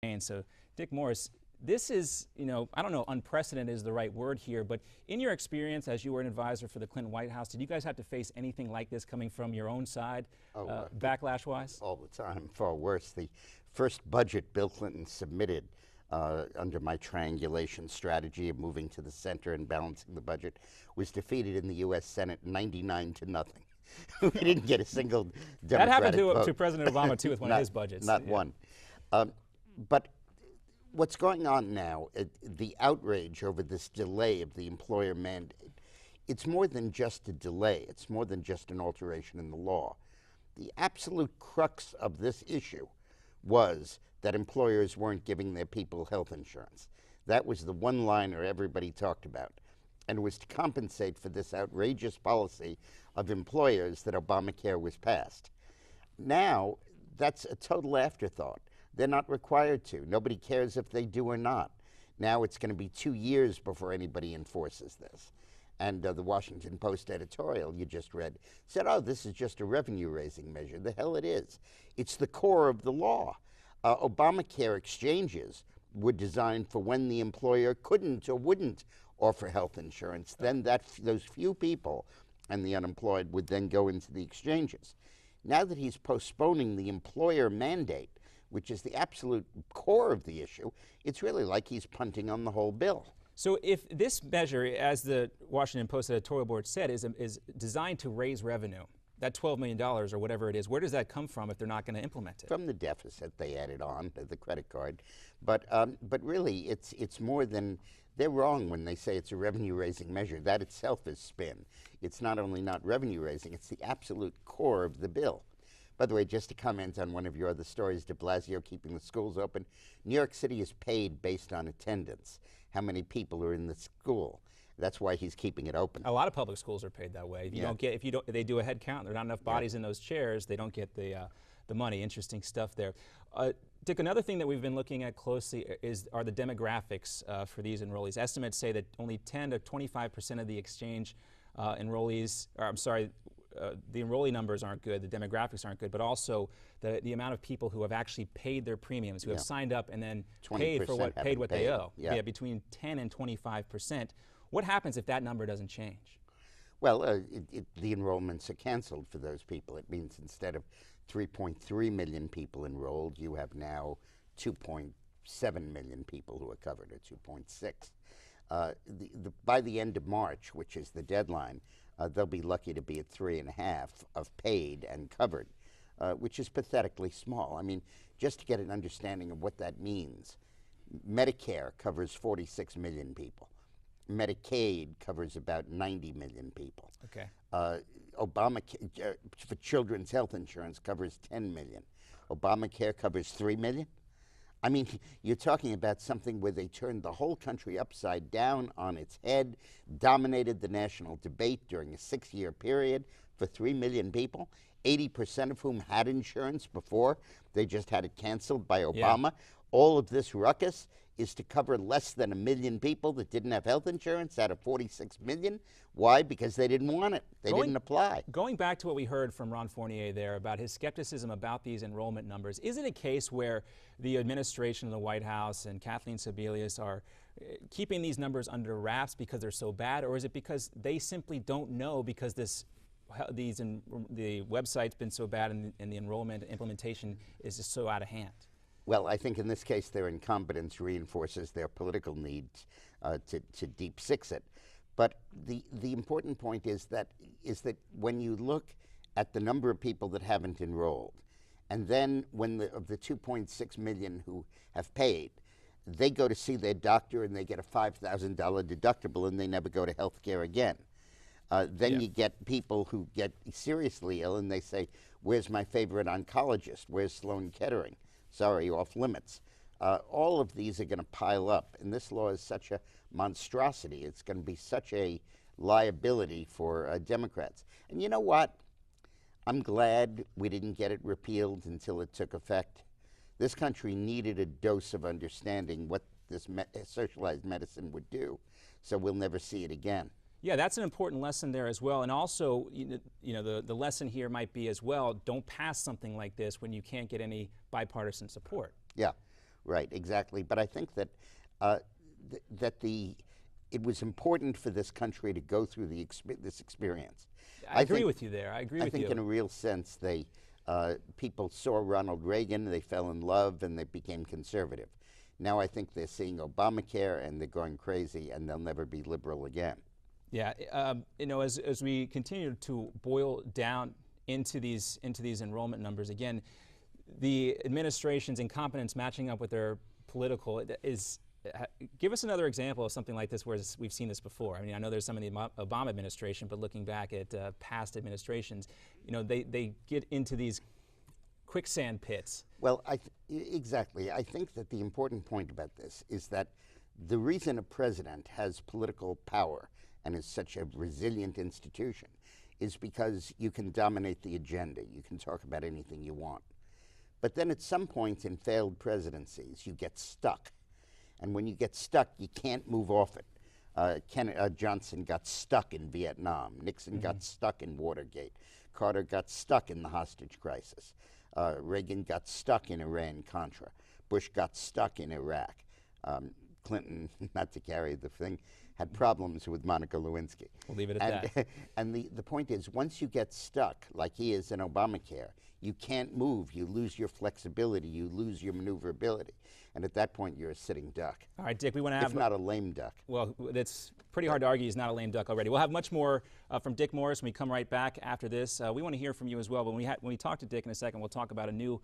campaign. So, Dick Morris, this is, I don't know, unprecedented is the right word here, but in your experience as you were an advisor for the Clinton White House, did you guys have to face anything like this coming from your own side, backlash-wise? All the time, far worse. The first budget Bill Clinton submitted under my triangulation strategy of moving to the center and balancing the budget was defeated in the U.S. Senate 99 to nothing. We didn't get a single Democratic That happened vote. to President Obama, too, with one of his budgets. Not one. But what's going on now, the outrage over this delay of the employer mandate, it's more than just a delay. It's more than just an alteration in the law. The absolute crux of this issue was that employers weren't giving their people health insurance. That was the one-liner everybody talked about. And it was to compensate for this outrageous policy of employers that Obamacare was passed. Now, that's a total afterthought. They're not required to. Nobody cares if they do or not. Now it's going to be 2 years before anybody enforces this. And the Washington Post editorial you just read said, oh, this is just a revenue-raising measure. The hell it is. It's the core of the law. Obamacare exchanges were designed for when the employer couldn't or wouldn't offer health insurance. Then those few people and the unemployed would then go into the exchanges. Now that he's postponing the employer mandate, which is the absolute core of the issue, it's really like he's punting on the whole bill. So if this measure, as the Washington Post editorial board said, is designed to raise revenue, that $12 million or whatever it is, where does that come from if they're not going to implement it? From the deficit they added on, the credit card. But really, it's more than, they're wrong when they say it's a revenue-raising measure. That itself is spin. It's not only not revenue-raising, it's the absolute core of the bill. By the way, just to comment on one of your other stories, de Blasio keeping the schools open, New York City is paid based on attendance, how many people are in the school. That's why he's keeping it open. A lot of public schools are paid that way. If they do a head count, there are not enough bodies in those chairs, they don't get the money. Interesting stuff there. Dick, another thing that we've been looking at closely are the demographics for these enrollees. Estimates say that only 10 to 25% of the exchange enrollees, or I'm sorry, the enrollee numbers aren't good, the demographics aren't good, but also the amount of people who have actually paid their premiums, who have signed up and then paid what they owe. Yeah, between 10 and 25%. What happens if that number doesn't change? Well, the enrollments are canceled for those people. It means instead of 3.3 million people enrolled, you have now 2.7 million people who are covered, or 2.6. By the end of March, which is the deadline, they'll be lucky to be at 3.5 of paid and covered, which is pathetically small. I mean, just to get an understanding of what that means, Medicare covers 46 million people. Medicaid covers about 90 million people. Okay. Obamacare for children's health insurance covers 10 million. Obamacare covers 3 million. I mean, you're talking about something where they turned the whole country upside down on its head, dominated the national debate during a 6-year period for 3 million people, 80% of whom had insurance before. They just had it canceled by Obama. Yeah. All of this ruckus is to cover less than 1 million people that didn't have health insurance out of 46 million. Why? Because they didn't want it. They didn't apply. Going back to what we heard from Ron Fournier there about his skepticism about these enrollment numbers, is it a case where the administration of the White House and Kathleen Sebelius are keeping these numbers under wraps because they're so bad, or is it because they simply don't know because the website's been so bad and the enrollment implementation is just so out of hand? Well, I think in this case their incompetence reinforces their political need to deep six it. But the important point is that when you look at the number of people that haven't enrolled, and then of the 2.6 million who have paid, they go to see their doctor and they get a $5,000 deductible and they never go to health care again. Then you get people who get seriously ill and they say, where's my favorite oncologist? Where's Sloan Kettering? Sorry, off limits. All of these are going to pile up, and this law is such a monstrosity. It's going to be such a liability for Democrats. And you know what? I'm glad we didn't get it repealed until it took effect. This country needed a dose of understanding what this socialized medicine would do, so we'll never see it again. Yeah, that's an important lesson there as well. And also, the lesson here might be as well, don't pass something like this when you can't get any bipartisan support. Yeah. Right, exactly. But I think that it was important for this country to go through this experience. I agree with you there. I agree with you. I think in a real sense, people saw Ronald Reagan, they fell in love, and they became conservative. Now I think they're seeing Obamacare, and they're going crazy, and they'll never be liberal again. Yeah, as we continue to boil down into these enrollment numbers, again, the administration's incompetence matching up with their political is. Give us another example of something like this where we've seen this before. I mean, I know there's some in the Obama administration, but looking back at past administrations, they get into these quicksand pits. Well, exactly. I think that the important point about this is that the reason a president has political power and is such a resilient institution is because you can dominate the agenda. You can talk about anything you want. But then at some point in failed presidencies, you get stuck. And when you get stuck, you can't move off it. Johnson got stuck in Vietnam. Nixon got stuck in Watergate. Carter got stuck in the hostage crisis. Reagan got stuck in Iran-Contra. Bush got stuck in Iraq. Clinton, not to carry the thing, had problems with Monica Lewinsky. We'll leave it at that. And the point is, once you get stuck, like he is in Obamacare, you can't move. You lose your flexibility. You lose your maneuverability. And at that point, you're a sitting duck. All right, Dick, we want to have... If not a lame duck. Well, it's pretty hard to argue he's not a lame duck already. We'll have much more from Dick Morris when we come right back after this. We want to hear from you as well. But when we talk to Dick in a second, we'll talk about a new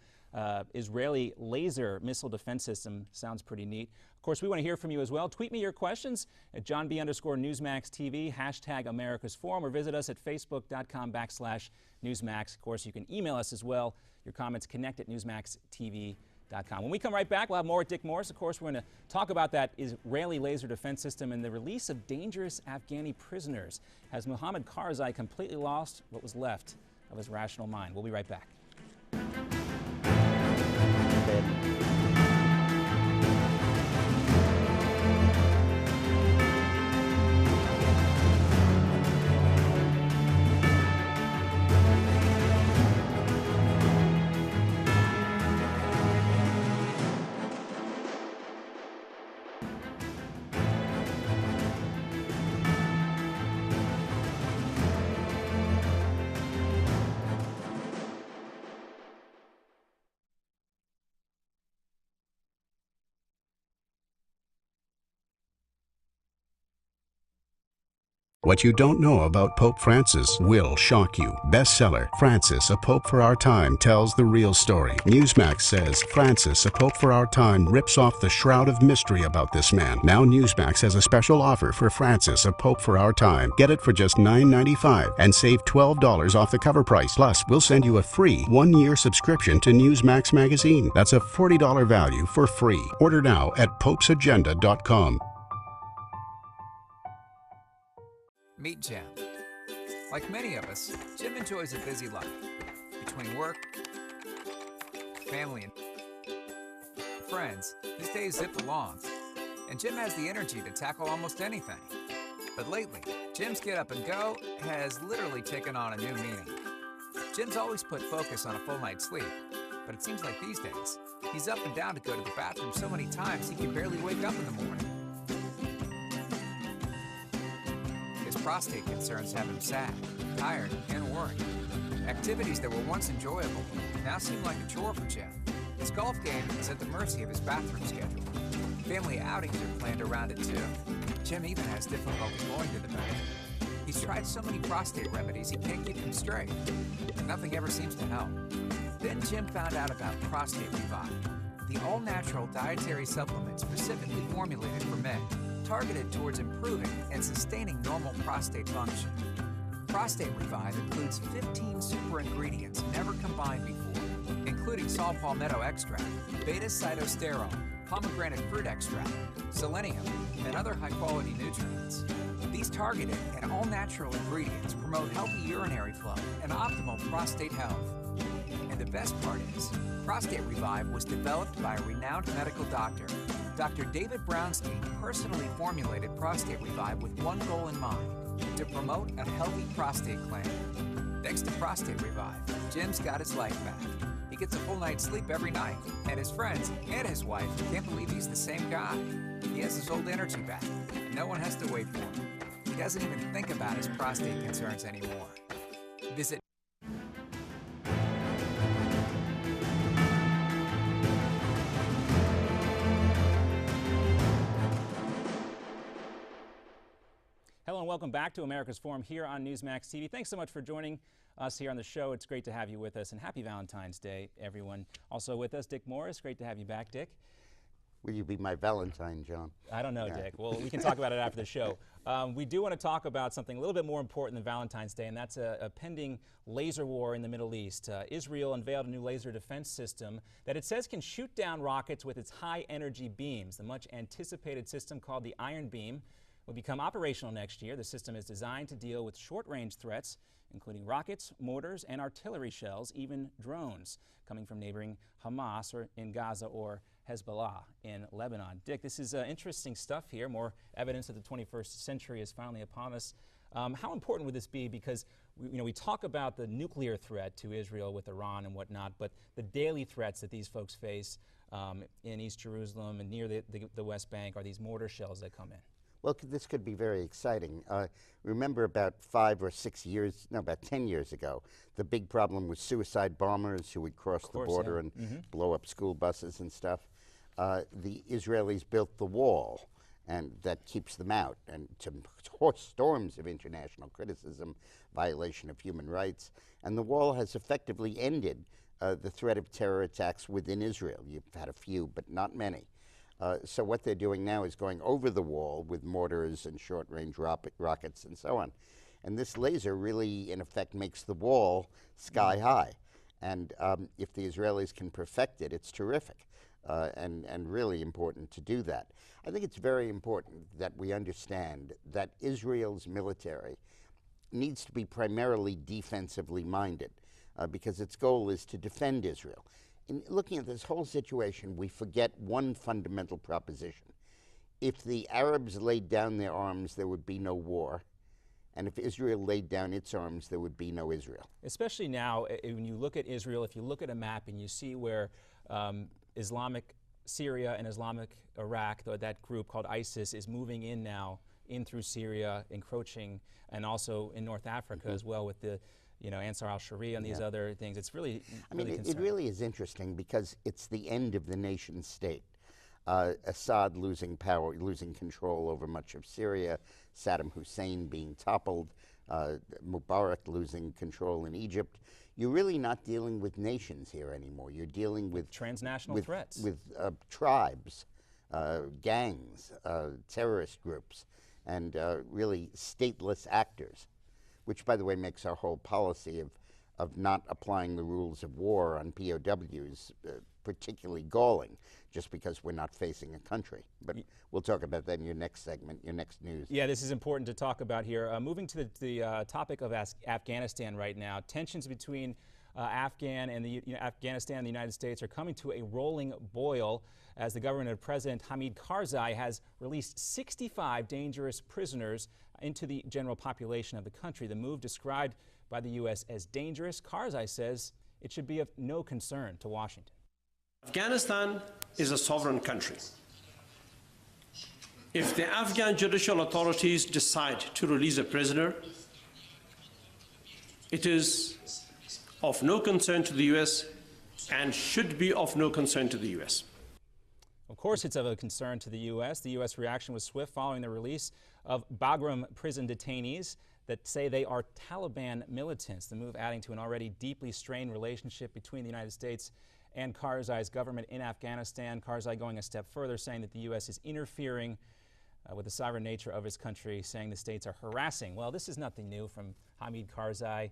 Israeli laser missile defense system. Sounds pretty neat. Of course, we want to hear from you as well. Tweet me your questions at JohnB_NewsmaxTV, #AmericasForum, or visit us at Facebook.com/Newsmax. Of course, you can email us as well. Your comments connect@NewsmaxTV.com. When we come right back, we'll have more with Dick Morris. Of course, we're going to talk about that Israeli laser defense system and the release of dangerous Afghani prisoners. Has Mohammad Karzai completely lost what was left of his rational mind? We'll be right back. What you don't know about Pope Francis will shock you. Bestseller, Francis, A Pope for Our Time, tells the real story. Newsmax says Francis, A Pope for Our Time, rips off the shroud of mystery about this man. Now Newsmax has a special offer for Francis, A Pope for Our Time. Get it for just $9.95 and save $12 off the cover price. Plus, we'll send you a free 1-year subscription to Newsmax magazine. That's a $40 value for free. Order now at popesagenda.com. Meet Jim. Like many of us, Jim enjoys a busy life. Between work, family, and friends, his days zip along. And Jim has the energy to tackle almost anything. But lately, Jim's get up and go has literally taken on a new meaning. Jim's always put focus on a full night's sleep, but it seems like these days, he's up and down to go to the bathroom so many times he can barely wake up in the morning. Prostate concerns have him sad, tired, and worried. Activities that were once enjoyable now seem like a chore for Jim. His golf game is at the mercy of his bathroom schedule. Family outings are planned around it too. Jim even has difficulty going to the bathroom. He's tried so many prostate remedies he can't keep them straight. Nothing ever seems to help. Then Jim found out about Prostate Revive, the all-natural dietary supplement specifically formulated for men, targeted towards improving and sustaining normal prostate function. Prostate Revive includes 15 super ingredients never combined before, including saw palmetto extract, beta-cytosterol, pomegranate fruit extract, selenium, and other high-quality nutrients. These targeted and all-natural ingredients promote healthy urinary flow and optimal prostate health. And the best part is, Prostate Revive was developed by a renowned medical doctor. Dr. David Brownstein personally formulated Prostate Revive with one goal in mind, to promote a healthy prostate gland. Thanks to Prostate Revive, Jim's got his life back. He gets a full night's sleep every night, and his friends and his wife can't believe he's the same guy. He has his old energy back, and no one has to wait for him. He doesn't even think about his prostate concerns anymore. Visit Hello and welcome back to America's Forum here on Newsmax TV. Thanks so much for joining us here on the show. It's great to have you with us, and happy Valentine's Day, everyone. Also with us, Dick Morris. Great to have you back, Dick. Will you be my Valentine, John? I don't know, Dick. Well, we can talk about it after the show. We do want to talk about something a little bit more important than Valentine's Day, and that's a pending laser war in the Middle East. Israel unveiled a new laser defense system that it says can shoot down rockets with its high-energy beams. The much-anticipated system, called the Iron Beam, will become operational next year. The system is designed to deal with short-range threats, including rockets, mortars, and artillery shells, even drones coming from neighboring Hamas or in Gaza or Hezbollah in Lebanon. Dick, this is interesting stuff here. More evidence that the 21st century is finally upon us. How important would this be? Because we talk about the nuclear threat to Israel with Iran and whatnot, but the daily threats that these folks face in East Jerusalem and near the West Bank are these mortar shells that come in. Well, this could be very exciting. Remember about 5 or 6 years, no, about 10 years ago, the big problem was suicide bombers who would cross the border and blow up school buses and stuff. The Israelis built the wall, and that keeps them out, and to storms of international criticism, violation of human rights, and the wall has effectively ended the threat of terror attacks within Israel. You've had a few, but not many. So what they're doing now is going over the wall with mortars and short-range rockets and so on. And this laser really, in effect, makes the wall sky high. And if the Israelis can perfect it, it's terrific and really important to do that. I think it's very important that we understand that Israel's military needs to be primarily defensively minded because its goal is to defend Israel. In looking at this whole situation, we forget one fundamental proposition. If the Arabs laid down their arms, there would be no war. And if Israel laid down its arms, there would be no Israel. Especially now, when you look at Israel, if you look at a map and you see where Islamic Syria and Islamic Iraq, that group called ISIS, is moving in now, in through Syria, encroaching, and also in North Africa as well with the Ansar al-Sharia and these other things. It's really, it really is interesting because it's the end of the nation state. Assad losing power, losing control over much of Syria, Saddam Hussein being toppled, Mubarak losing control in Egypt. You're really not dealing with nations here anymore. You're dealing with transnational threats, with tribes, gangs, terrorist groups, and really stateless actors, which, by the way, makes our whole policy of not applying the rules of war on POWs particularly galling, just because we're not facing a country. But we'll talk about that in your next segment, your next news. Yeah, this is important to talk about here. Moving to the topic of Afghanistan right now, tensions between Afghanistan and the United States are coming to a rolling boil as the government of President Hamid Karzai has released 65 dangerous prisoners into the general population of the country. The move, described by the U.S. as dangerous, Karzai says it should be of no concern to Washington. Afghanistan is a sovereign country. If the Afghan judicial authorities decide to release a prisoner, it is of no concern to the U.S. and should be of no concern to the U.S. Of course, it's of a concern to the U.S. The U.S. reaction was swift following the release of Bagram prison detainees that say they are Taliban militants. The move adding to an already deeply strained relationship between the United States and Karzai's government in Afghanistan. Karzai going a step further, saying that the U.S. is interfering with the sovereign nature of his country, saying the states are harassing. Well, this is nothing new from Hamid Karzai.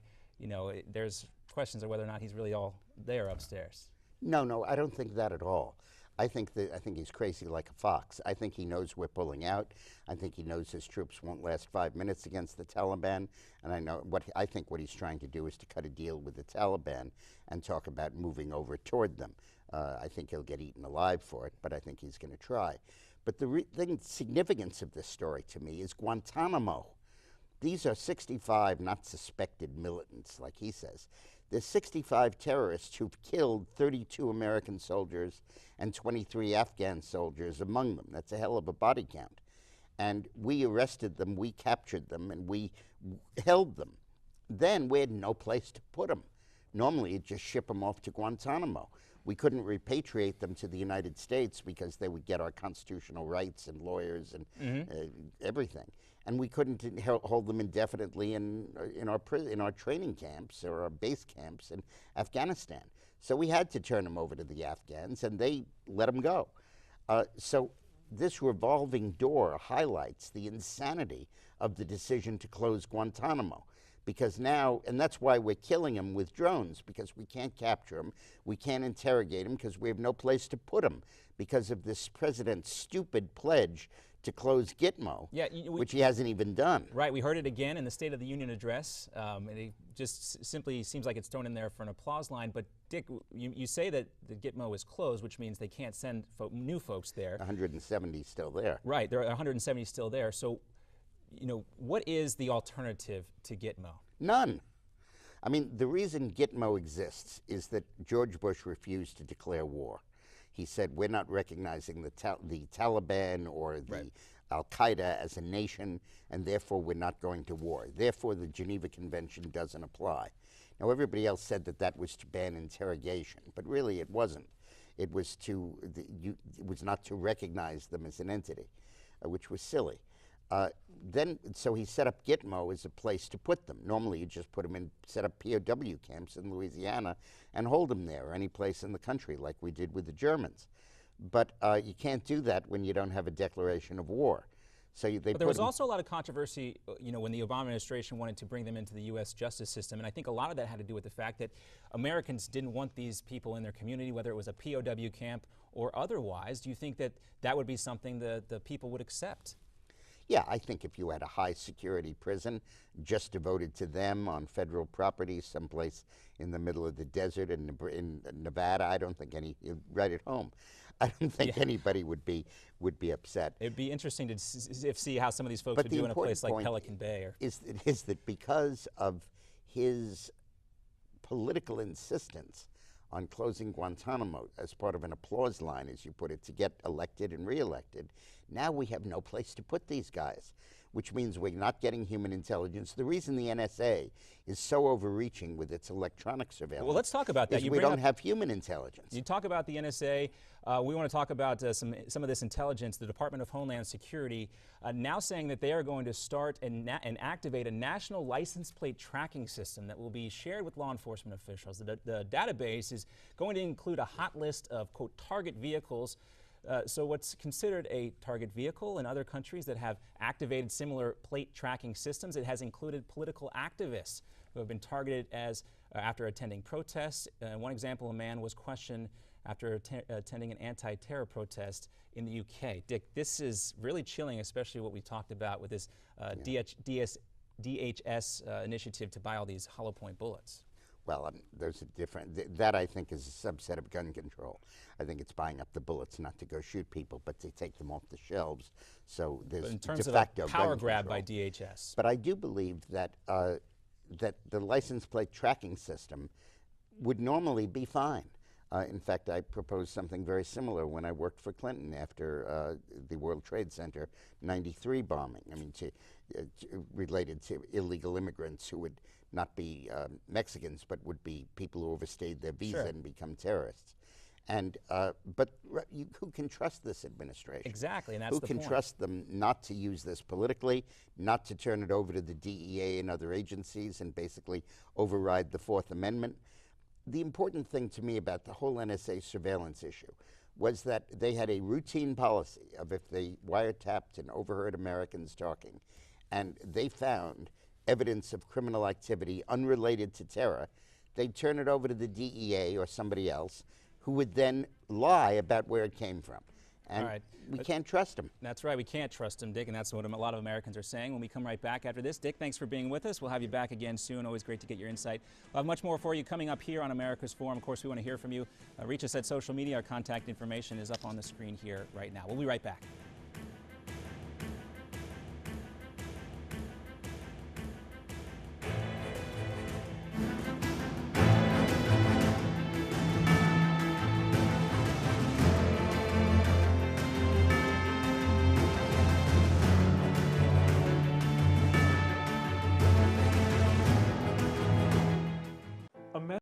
There's questions of whether or not he's really all there upstairs. No, I don't think that at all. I think he's crazy like a fox. I think he knows we're pulling out. I think he knows his troops won't last 5 minutes against the Taliban. And I think what he's trying to do is to cut a deal with the Taliban and talk about moving over toward them. I think he'll get eaten alive for it, but I think he's going to try. But the significance of this story to me is Guantanamo. These are 65 not suspected militants, like he says. There's 65 terrorists who've killed 32 American soldiers and 23 Afghan soldiers among them. That's a hell of a body count. And we arrested them, we captured them, and we held them. Then we had no place to put them. Normally, you'd just ship them off to Guantanamo. We couldn't repatriate them to the United States because they would get our constitutional rights and lawyers and everything. And we couldn't hold them indefinitely in our training camps or our base camps in Afghanistan. So we had to turn them over to the Afghans, and they let them go. So this revolving door highlights the insanity of the decision to close Guantanamo. Because now, and that's why we're killing them with drones, because we can't capture them, we can't interrogate them, because we have no place to put them, because of this president's stupid pledge to close Gitmo, which he hasn't even done. Right, we heard it again in the State of the Union address, and it just simply seems like it's thrown in there for an applause line. But Dick, you say that the Gitmo is closed, which means they can't send new folks there. 170 still there. Right, there are 170 still there. So, you know, what is the alternative to Gitmo? None. I mean, the reason Gitmo exists is that George Bush refused to declare war. He said, we're not recognizing the Taliban or the Al-Qaeda as a nation, and therefore we're not going to war. Therefore, the Geneva Convention doesn't apply. Now, everybody else said that that was to ban interrogation, but really it wasn't. It was it was not to recognize them as an entity, which was silly. So he set up Gitmo as a place to put them. Normally, you just put them in, set up POW camps in Louisiana and hold them there, or any place in the country, like we did with the Germans. But you can't do that when you don't have a declaration of war. So but there was also a lot of controversy, you know, when the Obama administration wanted to bring them into the U.S. justice system, and I think a lot of that had to do with the fact that Americans didn't want these people in their community, whether it was a POW camp or otherwise. Do you think that that would be something that the people would accept? Yeah, I think if you had a high-security prison just devoted to them on federal property, someplace in the middle of the desert in Nevada, I don't think right at home, I don't think anybody would be upset. It'd be interesting to see how some of these folks would do in a place like Pelican Bay. Is that because of his political insistence on closing Guantanamo as part of an applause line, as you put it, to get elected and reelected, now we have no place to put these guys, which means we're not getting human intelligence. The reason the NSA is so overreaching with its electronic surveillance, well, let's talk about that. Is we don't have human intelligence. You talk about the NSA. We want to talk about some of this intelligence. The Department of Homeland Security now saying that they are going to start and activate a national license plate tracking system that will be shared with law enforcement officials. The database is going to include a hot list of, quote, target vehicles. So what's considered a target vehicle in other countries that have activated similar plate tracking systems, it has included political activists who have been targeted after attending protests. One example, a man was questioned after attending an anti-terror protest in the UK. Dick, this is really chilling, especially what we talked about with this DHS initiative to buy all these hollow point bullets. Well, there's a different, that I think is a subset of gun control. I think it's buying up the bullets not to go shoot people, but to take them off the shelves. So there's in terms de facto of a power gun grab control. by DHS. But I do believe that, that the license plate tracking system would normally be fine. In fact, I proposed something very similar when I worked for Clinton after the World Trade Center '93 bombing. I mean, related to illegal immigrants who would not be Mexicans, but would be people who overstayed their visa and become terrorists. And but who can trust this administration? Exactly, and that's the point. Who can trust them not to use this politically, not to turn it over to the DEA and other agencies and basically override the Fourth Amendment? The important thing to me about the whole NSA surveillance issue was that they had a routine policy of if they wiretapped and overheard Americans talking, and they found evidence of criminal activity unrelated to terror, they'd turn it over to the DEA or somebody else who would then lie about where it came from. And we can't trust them. That's right, we can't trust them, Dick, and that's what a lot of Americans are saying. When we come right back after this, Dick, thanks for being with us. We'll have you back again soon. Always great to get your insight. We'll have much more for you coming up here on America's Forum. Of course, we want to hear from you. Reach us at social media. Our contact information is up on the screen here right now. We'll be right back. a message.